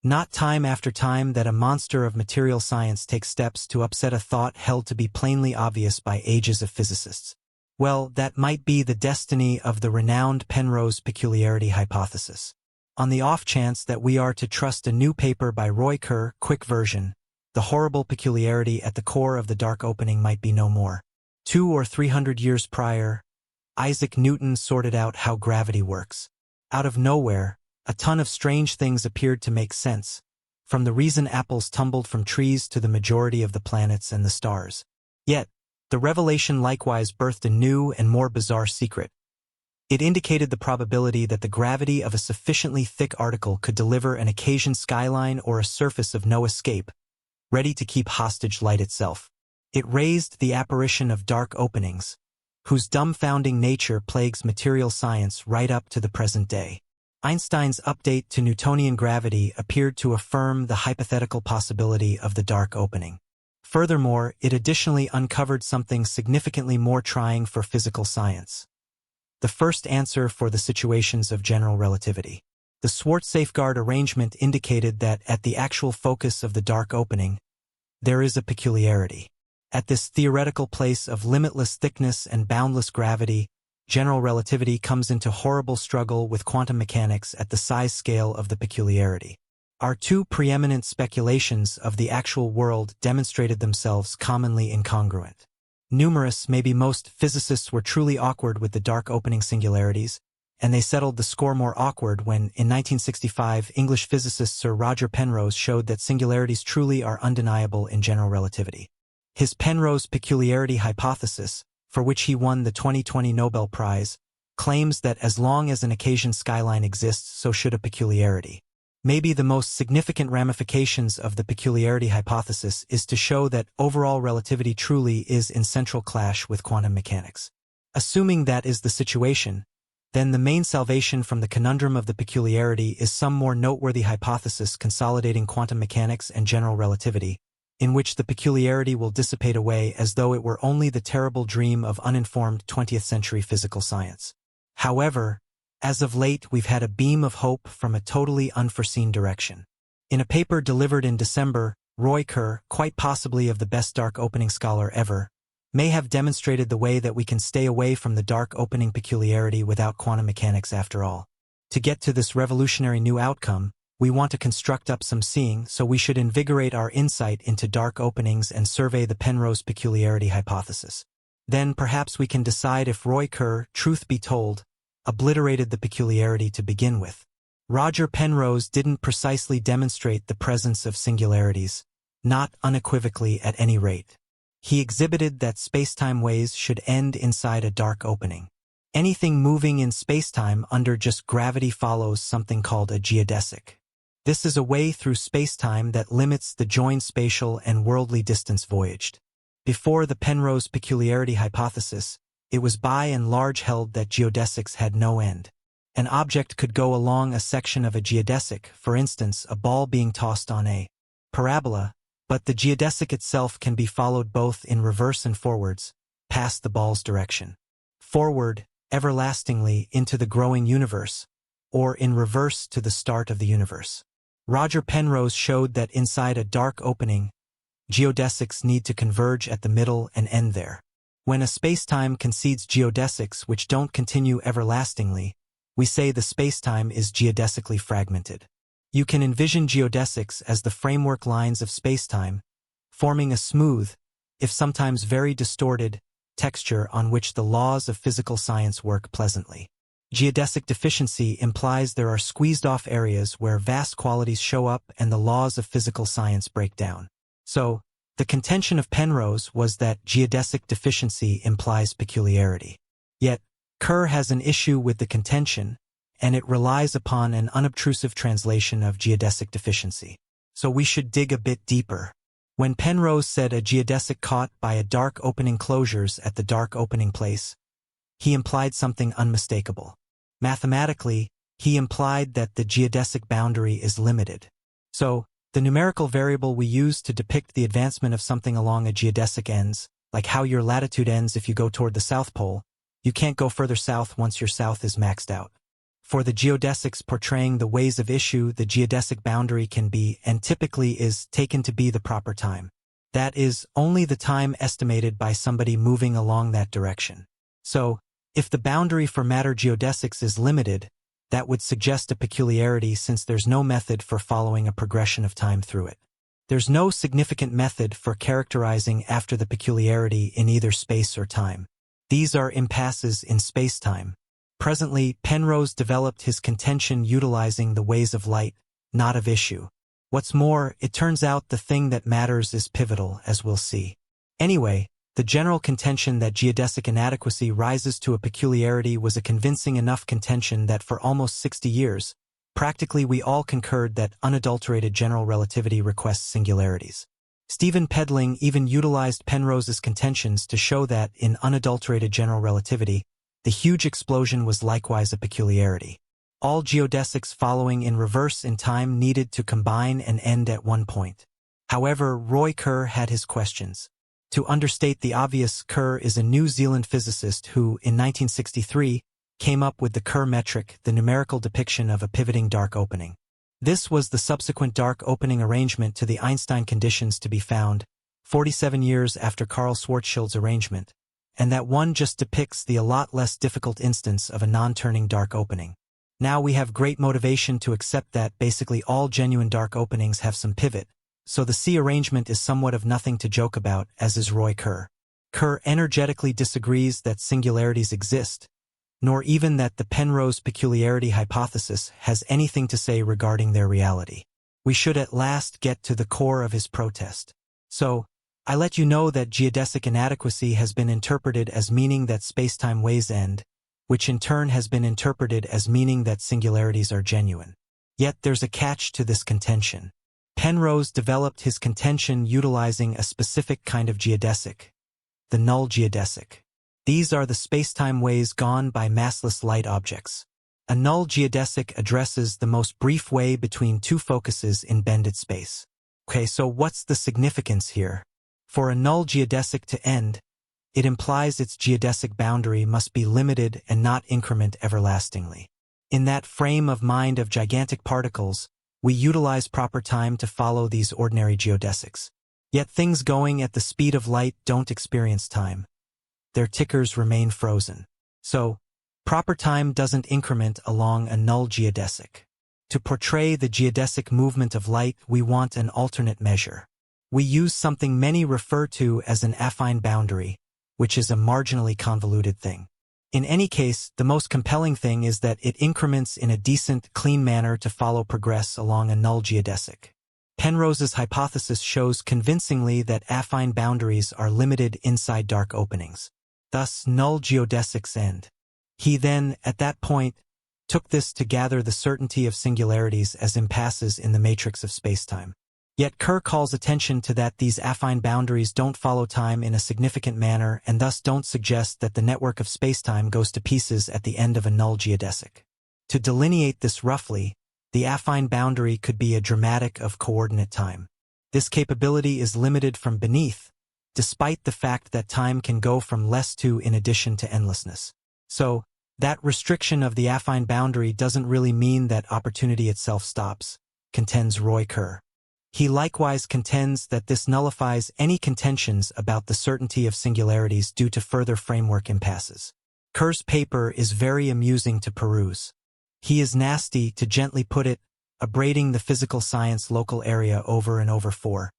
Not time after time that a monster of material science takes steps to upset a thought held to be plainly obvious by ages of physicists. Well, that might be the destiny of the renowned Penrose peculiarity hypothesis. On the off chance that we are to trust a new paper by Roy Kerr, quick version, the horrible peculiarity at the core of the dark opening might be no more. 200 or 300 years prior, Isaac Newton sorted out how gravity works. Out of nowhere, a ton of strange things appeared to make sense, from the reason apples tumbled from trees to the majority of the planets and the stars. Yet, the revelation likewise birthed a new and more bizarre secret. It indicated the probability that the gravity of a sufficiently thick article could deliver an occasion skyline or a surface of no escape, ready to keep hostage light itself. It raised the apparition of dark openings, whose dumbfounding nature plagues material science right up to the present day. Einstein's update to Newtonian gravity appeared to affirm the hypothetical possibility of the dark opening. Furthermore, it additionally uncovered something significantly more trying for physical science: the first answer for the situations of general relativity. The Schwarz-Safeguard arrangement indicated that at the actual focus of the dark opening, there is a peculiarity. At this theoretical place of limitless thickness and boundless gravity, general relativity comes into horrible struggle with quantum mechanics at the size scale of the peculiarity. Our two preeminent speculations of the actual world demonstrated themselves commonly incongruent. Numerous, maybe most, physicists were truly awkward with the dark opening singularities, and they settled the score more awkward when, in 1965, English physicist Sir Roger Penrose showed that singularities truly are undeniable in general relativity. His Penrose peculiarity hypothesis, for which he won the 2020 Nobel Prize, claims that as long as an occasion skyline exists, so should a peculiarity. Maybe the most significant ramifications of the peculiarity hypothesis is to show that overall relativity truly is in central clash with quantum mechanics. Assuming that is the situation, then the main salvation from the conundrum of the peculiarity is some more noteworthy hypothesis consolidating quantum mechanics and general relativity, in which the peculiarity will dissipate away as though it were only the terrible dream of uninformed 20th-century physical science. However, as of late we've had a beam of hope from a totally unforeseen direction. In a paper delivered in December, Roy Kerr, quite possibly of the best dark opening scholar ever, may have demonstrated the way that we can stay away from the dark opening peculiarity without quantum mechanics after all. To get to this revolutionary new outcome, we want to construct up some seeing, so we should invigorate our insight into dark openings and survey the Penrose peculiarity hypothesis. Then perhaps we can decide if Roy Kerr, truth be told, obliterated the peculiarity to begin with. Roger Penrose didn't precisely demonstrate the presence of singularities, not unequivocally at any rate. He exhibited that spacetime ways should end inside a dark opening. Anything moving in spacetime under just gravity follows something called a geodesic. This is a way through spacetime that limits the joined spatial and worldly distance voyaged. Before the Penrose peculiarity hypothesis, it was by and large held that geodesics had no end. An object could go along a section of a geodesic, for instance, a ball being tossed on a parabola, but the geodesic itself can be followed both in reverse and forwards, past the ball's direction. Forward, everlastingly, into the growing universe, or in reverse to the start of the universe. Roger Penrose showed that inside a dark opening, geodesics need to converge at the middle and end there. When a spacetime concedes geodesics which don't continue everlastingly, we say the spacetime is geodesically fragmented. You can envision geodesics as the framework lines of spacetime, forming a smooth, if sometimes very distorted, texture on which the laws of physical science work pleasantly. Geodesic deficiency implies there are squeezed-off areas where vast qualities show up and the laws of physical science break down. So, the contention of Penrose was that geodesic deficiency implies peculiarity. Yet, Kerr has an issue with the contention, and it relies upon an unobtrusive translation of geodesic deficiency. So we should dig a bit deeper. When Penrose said a geodesic caught by a dark opening closures at the dark opening place, he implied something unmistakable. Mathematically, he implied that the geodesic boundary is limited. So, the numerical variable we use to depict the advancement of something along a geodesic ends, like how your latitude ends if you go toward the South Pole, you can't go further south once your south is maxed out. For the geodesics portraying the ways of issue, the geodesic boundary can be, and typically is, taken to be the proper time. That is, only the time estimated by somebody moving along that direction. So, if the boundary for matter geodesics is limited, that would suggest a peculiarity since there's no method for following a progression of time through it. There's no significant method for characterizing after the peculiarity in either space or time. These are impasses in spacetime. Presently, Penrose developed his contention utilizing the ways of light, not of issue. What's more, it turns out the thing that matters is pivotal, as we'll see. Anyway, the general contention that geodesic inadequacy rises to a peculiarity was a convincing enough contention that for almost 60 years, practically we all concurred that unadulterated general relativity requests singularities. Stephen Pedling even utilized Penrose's contentions to show that, in unadulterated general relativity, the huge explosion was likewise a peculiarity. All geodesics following in reverse in time needed to combine and end at one point. However, Roy Kerr had his questions. To understate the obvious, Kerr is a New Zealand physicist who, in 1963, came up with the Kerr metric, the numerical depiction of a pivoting dark opening. This was the subsequent dark opening arrangement to the Einstein conditions to be found, 47 years after Karl Schwarzschild's arrangement, and that one just depicts the a lot less difficult instance of a non-turning dark opening. Now we have great motivation to accept that basically all genuine dark openings have some pivot, so the C arrangement is somewhat of nothing to joke about, as is Roy Kerr. Kerr energetically disagrees that singularities exist, nor even that the Penrose peculiarity hypothesis has anything to say regarding their reality. We should at last get to the core of his protest. So, I let you know that geodesic inadequacy has been interpreted as meaning that spacetime ways end, which in turn has been interpreted as meaning that singularities are genuine. Yet there's a catch to this contention. Penrose developed his contention utilizing a specific kind of geodesic, the null geodesic. These are the spacetime ways gone by massless light objects. A null geodesic addresses the most brief way between two focuses in bended space. Okay, so what's the significance here? For a null geodesic to end, it implies its geodesic boundary must be limited and not increment everlastingly. In that frame of mind of gigantic particles, we utilize proper time to follow these ordinary geodesics. Yet things going at the speed of light don't experience time. Their tickers remain frozen. So, proper time doesn't increment along a null geodesic. To portray the geodesic movement of light, we want an alternate measure. We use something many refer to as an affine boundary, which is a marginally convoluted thing. In any case, the most compelling thing is that it increments in a decent, clean manner to follow progress along a null geodesic. Penrose's hypothesis shows convincingly that affine boundaries are limited inside dark openings. Thus, null geodesics end. He then, at that point, took this to gather the certainty of singularities as impasses in the matrix of spacetime. Yet Kerr calls attention to that these affine boundaries don't follow time in a significant manner and thus don't suggest that the network of spacetime goes to pieces at the end of a null geodesic. To delineate this roughly, the affine boundary could be a dramatic of coordinate time. This capability is limited from beneath, despite the fact that time can go from less to in addition to endlessness. So, that restriction of the affine boundary doesn't really mean that opportunity itself stops, contends Roy Kerr. He likewise contends that this nullifies any contentions about the certainty of singularities due to further framework impasses. Kerr's paper is very amusing to peruse. He is nasty, to gently put it, abrading the physical science local area over and over for